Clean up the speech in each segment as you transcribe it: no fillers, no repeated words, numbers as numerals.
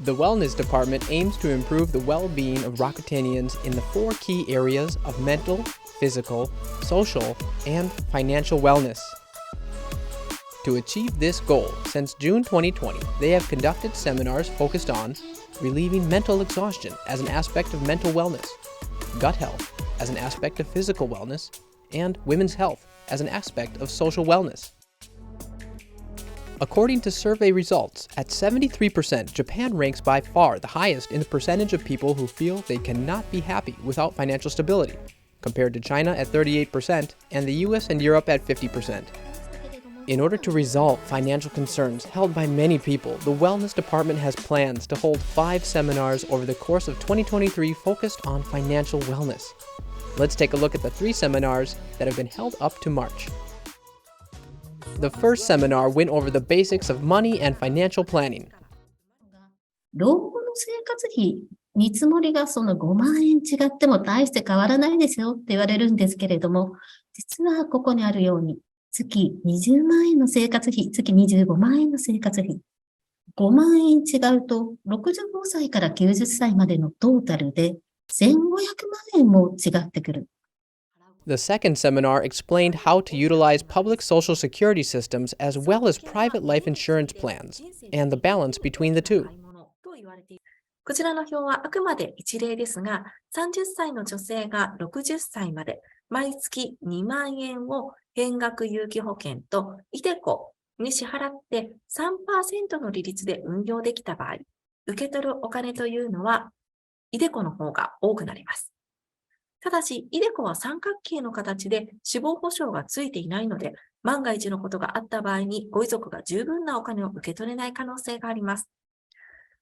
The Wellness Department aims to improve the well-being of Rakutenians in the 4 key areas of mental, physical, social, and financial wellness. To achieve this goal, since June 2020, they have conducted seminars focused on relieving mental exhaustion as an aspect of mental wellness, gut health as an aspect of physical wellness, and women's health as an aspect of social wellness. According to survey results, at 73%, Japan ranks by far the highest in the percentage of people who feel they cannot be happy without financial stability, compared to China at 38% and the US and Europe at 50%. In order to resolve financial concerns held by many people, the Wellness Department has plans to hold 5 seminars over the course of 2023 focused on financial wellness. Let's take a look at the 3 seminars that have been held up to March. The first seminar went over the basics of money and financial planning. 老後の生活費、見積もりがその5万円違っても大して変わらないですよって言われるんですけれども、実はここにあるように、月20万円の生活費、月25万円の生活費。5万円違うと、65歳から90歳までのトータルで1500万円も違ってくる。The second seminar explained how to utilize public social security systems as well as private life insurance plans, and the balance between the two. こちらの表はあくまで一例ですが、30歳の女性が60歳まで毎月2万円を変額有期保険とイデコに支払って 3% の利率で運用できた場合、受け取るお金というのはイデコの方が多くなります。ただし、イデコは三角形の形で死亡保障がついていないので、万が一のことがあった場合にご遺族が十分なお金を受け取れない可能性があります。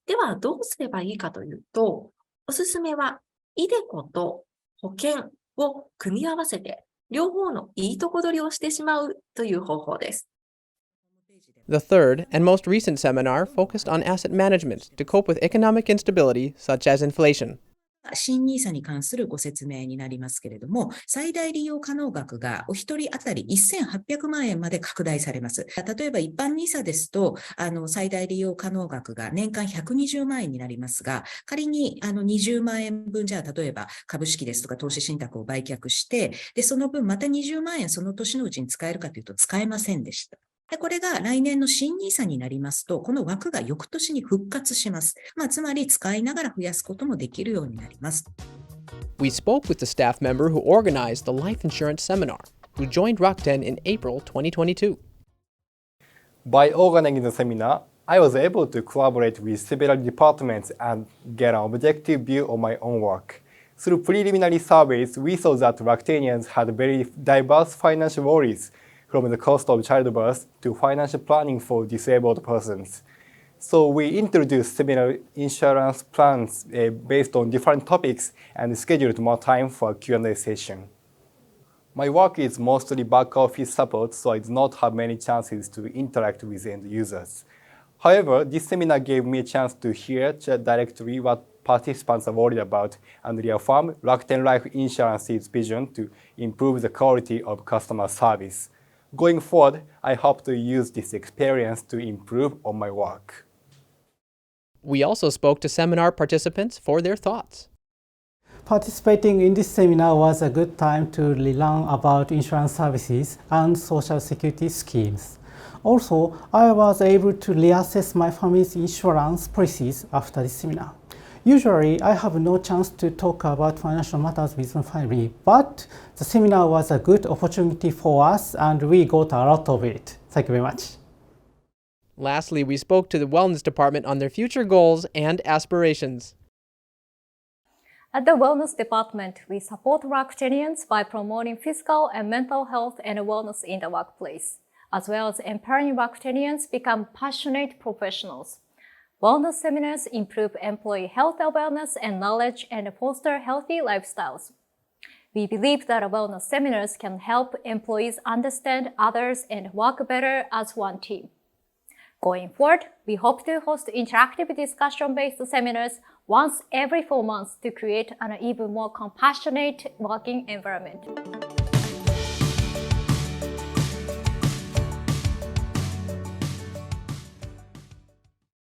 では、どうすればいいかというと、おすすめは、イデコと保険を組み合わせて、両方のいいとこ取りをしてしまうという方法です。The third and most recent seminar focused on asset management to cope with economic instability such as inflation. 新ニーサに関するご説明になりますけれども、最大利用可能額がお一人当たり1800万円まで拡大されます。例えば一般ニーサですと、最大利用可能額が年間120万円になりますが、仮に20万円分じゃあ例えば株式ですとか投資信託を売却して、で、その分また20万円その年のうちに使えるかというと使えませんでした。で、これが来年の新ニーサになりますと、この枠が翌年に復活します。つまり使いながら増やすこともできるようになります。We spoke with the staff member who organized the life insurance seminar, who joined Rakuten in April 2022. By organizing the seminar, I was able to collaborate with several departments and get an objective view of my own work. Through preliminary surveys, we saw that Rakutenians had very diverse financial worries, from the cost of childbirth to financial planning for disabled persons. So we introduced similar insurance plans based on different topics and scheduled more time for a Q&A session. My work is mostly back office support, so I do not have many chances to interact with end users. However, this seminar gave me a chance to hear directly what participants are worried about and reaffirm Rakuten Life Insurance's vision to improve the quality of customer service. Going forward, I hope to use this experience to improve on my work. We also spoke to seminar participants for their thoughts. Participating in this seminar was a good time to learn about insurance services and social security schemes. Also, I was able to reassess my family's insurance policies after this seminar. Usually, I have no chance to talk about financial matters with my family, but the seminar was a good opportunity for us and we got a lot of it. Thank you very much. Lastly, we spoke to the Wellness Department on their future goals and aspirations. At the Wellness Department, we support Rakutenians by promoting physical and mental health and wellness in the workplace, as well as empowering Rakutenians become passionate professionals. Wellness seminars improve employee health awareness and knowledge and foster healthy lifestyles. We believe that wellness seminars can help employees understand others and work better as one team. Going forward, we hope to host interactive discussion-based seminars once every 4 months to create an even more compassionate working environment.